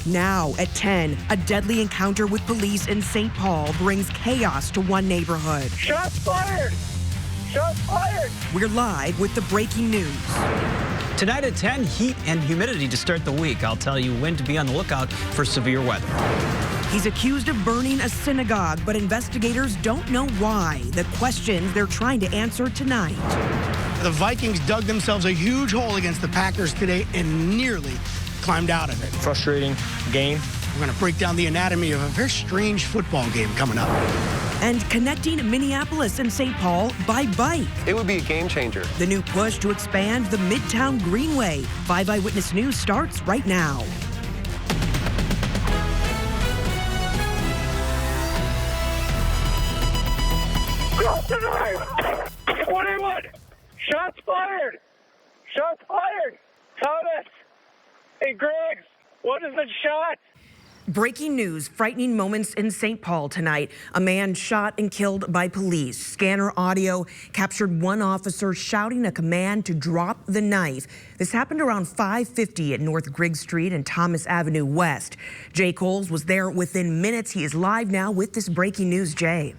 Now at 10, a deadly encounter with police in St. Paul brings chaos to one neighborhood. Shots fired! Shots fired! We're live with the breaking news. Tonight at 10, heat and humidity to start the week. I'll tell you when to be on the lookout for severe weather. He's accused of burning a synagogue, but investigators don't know why. The questions they're trying to answer tonight. The Vikings dug themselves a huge hole against the Packers today and nearly climbed out of it. Frustrating game. We're going to break down the anatomy of a very strange football game coming up. And connecting Minneapolis and St. Paul by bike. It would be a game changer. The new push to expand the Midtown Greenway. 5 Eyewitness News starts right now. Drop the knife! 21! Shots fired! Shots fired! Thomas! Hey, Griggs, what is the shot? Breaking news, frightening moments in St. Paul tonight. A man shot and killed by police. Scanner audio captured one officer shouting a command to drop the knife. This happened around 5:50 at North Griggs Street and Thomas Avenue West. Jay Coles was there within minutes. He is live now with this breaking news. Jay.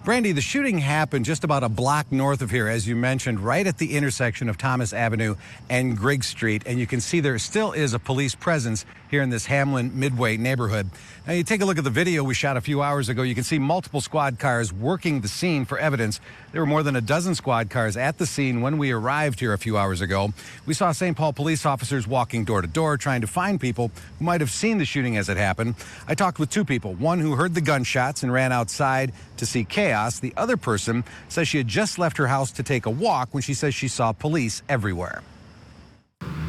Brandy, the shooting happened just about a block north of here, as you mentioned, right at the intersection of Thomas Avenue and Griggs Street. And you can see there still is a police presence here in this Hamlin Midway neighborhood. Now, you take a look at the video we shot a few hours ago. You can see multiple squad cars working the scene for evidence. There were more than a dozen squad cars at the scene when we arrived here a few hours ago. We saw St. Paul police officers walking door to door trying to find people who might have seen the shooting as it happened. I talked with two people, one who heard the gunshots and ran outside to see chaos. The other person says she had just left her house to take a walk when she says she saw police everywhere.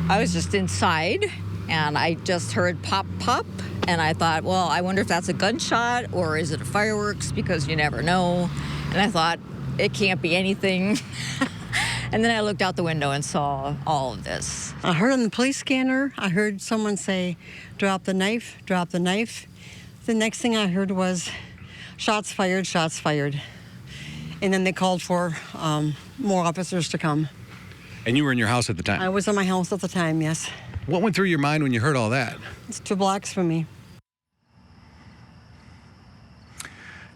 I was just inside and I just heard pop, pop. And I thought, well, I wonder if that's a gunshot or is it a fireworks, because you never know. And I thought, it can't be anything. And then I looked out the window and saw all of this. I heard on the police scanner, I heard someone say, drop the knife, drop the knife. The next thing I heard was shots fired, shots fired. And then they called for more officers to come. And you were in your house at the time? I was in my house at the time, yes. What went through your mind when you heard all that? It's 2 blocks from me.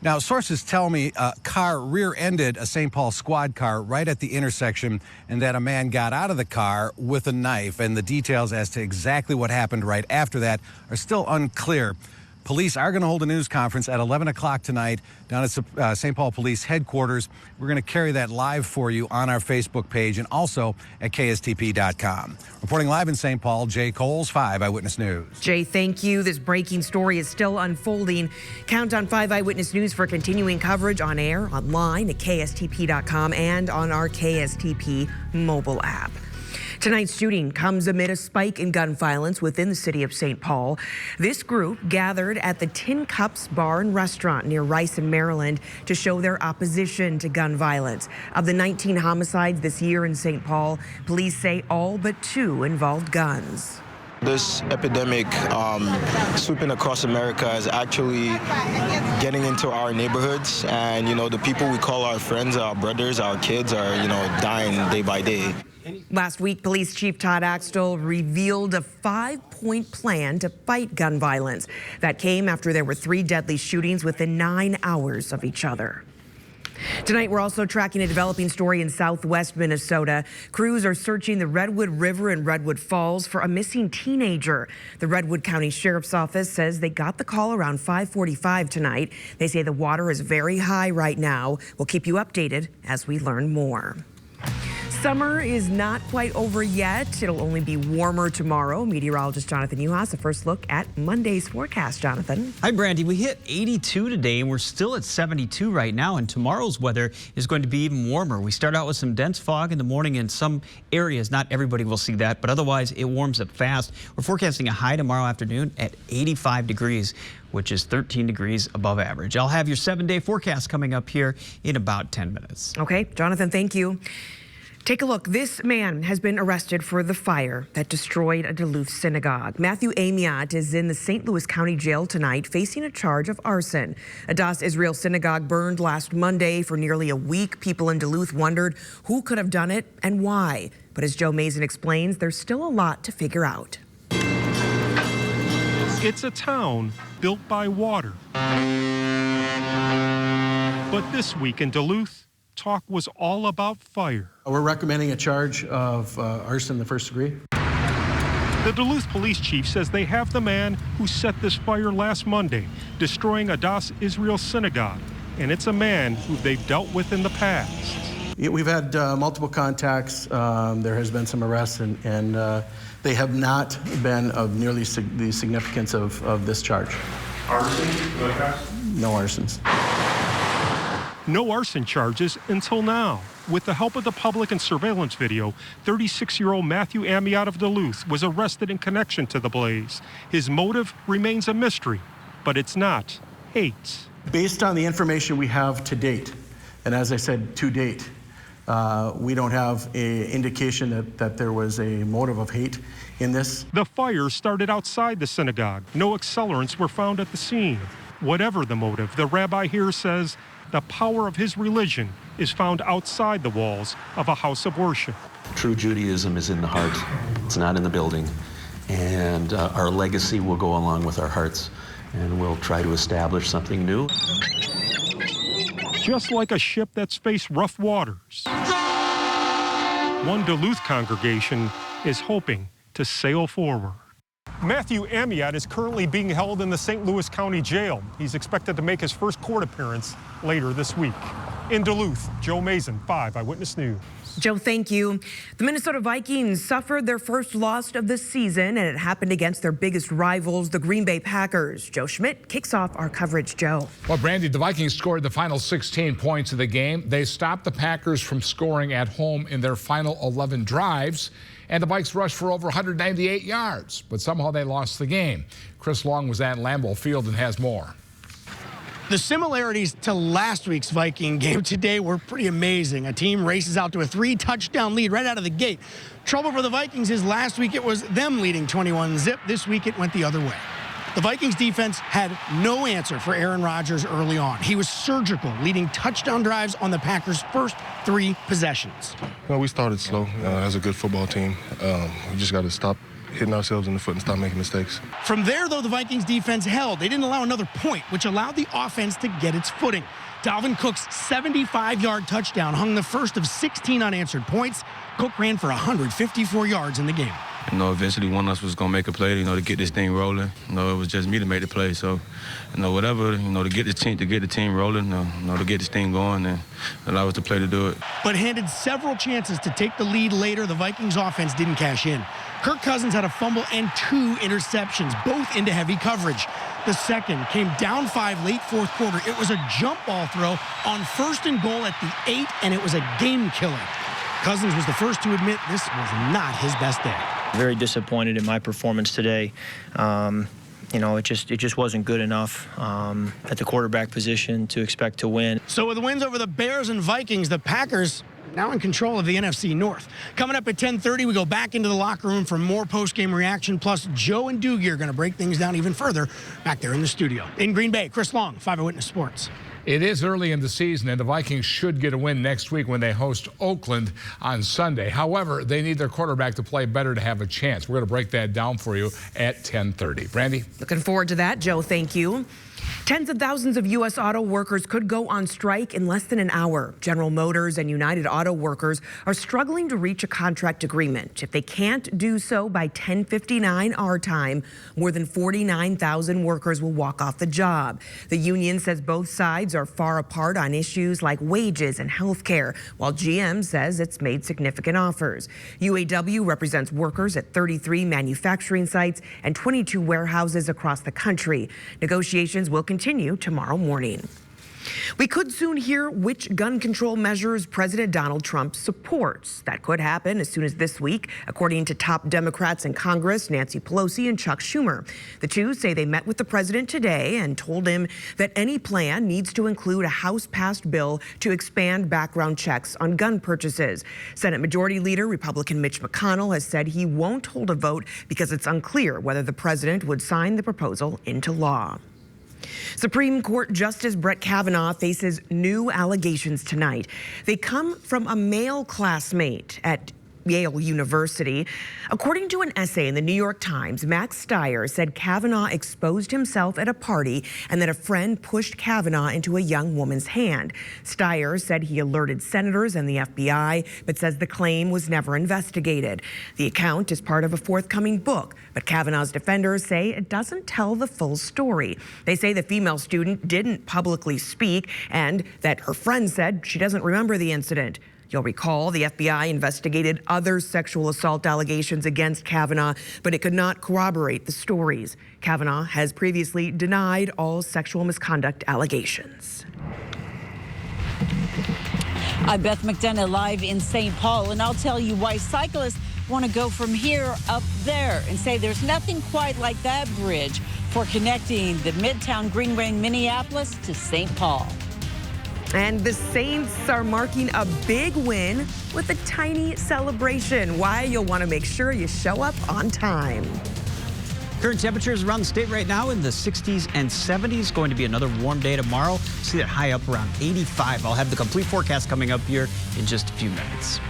Now, sources tell me a car rear-ended a St. Paul squad car right at the intersection, and that a man got out of the car with a knife. And the details as to exactly what happened right after that are still unclear. Police are going to hold a news conference at 11 o'clock tonight down at St. Paul Police Headquarters. We're going to carry that live for you on our Facebook page and also at KSTP.com. Reporting live in St. Paul, Jay Coles, 5 Eyewitness News. Jay, thank you. This breaking story is still unfolding. Count on 5 Eyewitness News for continuing coverage on air, online at KSTP.com, and on our KSTP mobile app. Tonight's shooting comes amid a spike in gun violence within the city of St. Paul. This group gathered at the Tin Cups Bar and Restaurant near Rice in Maryland to show their opposition to gun violence. Of the 19 homicides this year in St. Paul, police say all but 2 involved guns. This epidemic sweeping across America is actually getting into our neighborhoods, and the people we call our friends, our brothers, our kids are dying day by day. Last week, Police Chief Todd Axtell revealed a 5-point plan to fight gun violence. That came after there were 3 deadly shootings within 9 hours of each other. Tonight, we're also tracking a developing story in southwest Minnesota. Crews are searching the Redwood River in Redwood Falls for a missing teenager. The Redwood County Sheriff's Office says they got the call around 5:45 tonight. They say the water is very high right now. We'll keep you updated as we learn more. Summer is not quite over yet. It'll only be warmer tomorrow. Meteorologist Jonathan Uhas, a first look at Monday's forecast. Jonathan. Hi, Brandy. We hit 82 today, and we're still at 72 right now, and tomorrow's weather is going to be even warmer. We start out with some dense fog in the morning in some areas. Not everybody will see that, but otherwise it warms up fast. We're forecasting a high tomorrow afternoon at 85 degrees, which is 13 degrees above average. I'll have your 7-day forecast coming up here in about 10 minutes. Okay, Jonathan, thank you. Take a look. This man has been arrested for the fire that destroyed a Duluth synagogue. Matthew Amiot is in the St. Louis County Jail tonight facing a charge of arson. A Das Israel synagogue burned last Monday. For nearly a week, people in Duluth wondered who could have done it and why. But as Joe Mason explains, there's still a lot to figure out. It's a town built by water. But this week in Duluth, talk was all about fire. We're recommending a charge of arson in the first degree. The Duluth police chief says they have the man who set this fire last Monday, destroying a Das Israel synagogue. And it's a man who they've dealt with in the past. We've had multiple contacts. There has been some arrests, and they have not been of nearly the significance of this charge. Arson? No arsons. No arson charges until now. With the help of the public and surveillance video, 36-year-old Matthew Amiot of Duluth was arrested in connection to the blaze. His motive remains a mystery, but it's not hate. Based on the information we have to date, and as I said, to date, we don't have an indication that there was a motive of hate in this. The fire started outside the synagogue. No accelerants were found at the scene. Whatever the motive, the rabbi here says the power of his religion is found outside the walls of a house of worship. True Judaism is in the heart. It's not in the building. And our legacy will go along with our hearts, and we'll try to establish something new. Just like a ship that's faced rough waters, one Duluth congregation is hoping to sail forward. Matthew Amiot is currently being held in the St. Louis County Jail. He's expected to make his first court appearance later this week. In Duluth, Joe Mason, 5 Eyewitness News. Joe, thank you. The Minnesota Vikings suffered their first loss of the season, and it happened against their biggest rivals, the Green Bay Packers. Joe Schmidt kicks off our coverage. Joe. Well, Brandy, the Vikings scored the final 16 points of the game. They stopped the Packers from scoring at home in their final 11 drives, and the Vikes rushed for over 198 yards, but somehow they lost the game. Chris Long was at Lambeau Field and has more. The similarities to last week's Viking game today were pretty amazing. A team races out to a 3-touchdown lead right out of the gate. Trouble for the Vikings is last week it was them leading 21-0. This week it went the other way. The Vikings defense had no answer for Aaron Rodgers early on. He was surgical, leading touchdown drives on the Packers' first 3 possessions. Well, we started slow as a good football team. We just got to stop hitting ourselves in the foot and stop making mistakes. From there, though, the Vikings defense held. They didn't allow another point, which allowed the offense to get its footing. Dalvin Cook's 75-yard touchdown hung the first of 16 unanswered points. Cook ran for 154 yards in the game. You know, eventually one of us was going to make a play, to get this thing rolling. It was just me to make the play. So, whatever, to get the team rolling, to get this thing going and allow us to play to do it. But handed several chances to take the lead later, the Vikings offense didn't cash in. Kirk Cousins had a fumble and 2 interceptions, both into heavy coverage. The second came down 5 late fourth quarter. It was a jump ball throw on 1st and goal at the 8, and it was a game killer. Cousins was the first to admit this was not his best day. Very disappointed in my performance today. It just wasn't good enough at the quarterback position to expect to win. So with the wins over the Bears and Vikings, the Packers now in control of the NFC North. Coming up at 10:30, we go back into the locker room for more post-game reaction. Plus, Joe and Doogie are going to break things down even further back there in the studio. In Green Bay, Chris Long, 5 Eyewitness Sports. It is early in the season, and the Vikings should get a win next week when they host Oakland on Sunday. However, they need their quarterback to play better to have a chance. We're going to break that down for you at 10:30. Brandy? Looking forward to that, Joe. Thank you. Tens of thousands of U.S. auto workers could go on strike in less than an hour. General Motors and United Auto Workers are struggling to reach a contract agreement. If they can't do so by 10:59 our time, more than 49,000 workers will walk off the job. The union says both sides are far apart on issues like wages and health care, while GM says it's made significant offers. UAW represents workers at 33 manufacturing sites and 22 warehouses across the country. Negotiations will continue tomorrow morning. We could soon hear which gun control measures President Donald Trump supports. That could happen as soon as this week, according to top Democrats in Congress, Nancy Pelosi and Chuck Schumer. The two say they met with the president today and told him that any plan needs to include a House-passed bill to expand background checks on gun purchases. Senate Majority Leader Republican Mitch McConnell has said he won't hold a vote because it's unclear whether the president would sign the proposal into law. Supreme Court Justice Brett Kavanaugh faces new allegations tonight. They come from a male classmate at Yale University. According to an essay in the New York Times, Max Stier said Kavanaugh exposed himself at a party and that a friend pushed Kavanaugh into a young woman's hand. Stier said he alerted senators and the FBI, but says the claim was never investigated. The account is part of a forthcoming book, but Kavanaugh's defenders say it doesn't tell the full story. They say the female student didn't publicly speak and that her friend said she doesn't remember the incident. You'll recall the FBI investigated other sexual assault allegations against Kavanaugh, but it could not corroborate the stories. Kavanaugh has previously denied all sexual misconduct allegations. I'm Beth McDonough live in St. Paul, and I'll tell you why cyclists want to go from here up there and say there's nothing quite like that bridge for connecting the Midtown Greenway in Minneapolis to St. Paul. And the Saints are marking a big win with a tiny celebration. Why? You'll want to make sure you show up on time. Current temperatures around the state right now in the 60s and 70s. Going to be another warm day tomorrow. See that high up around 85. I'll have the complete forecast coming up here in just a few minutes.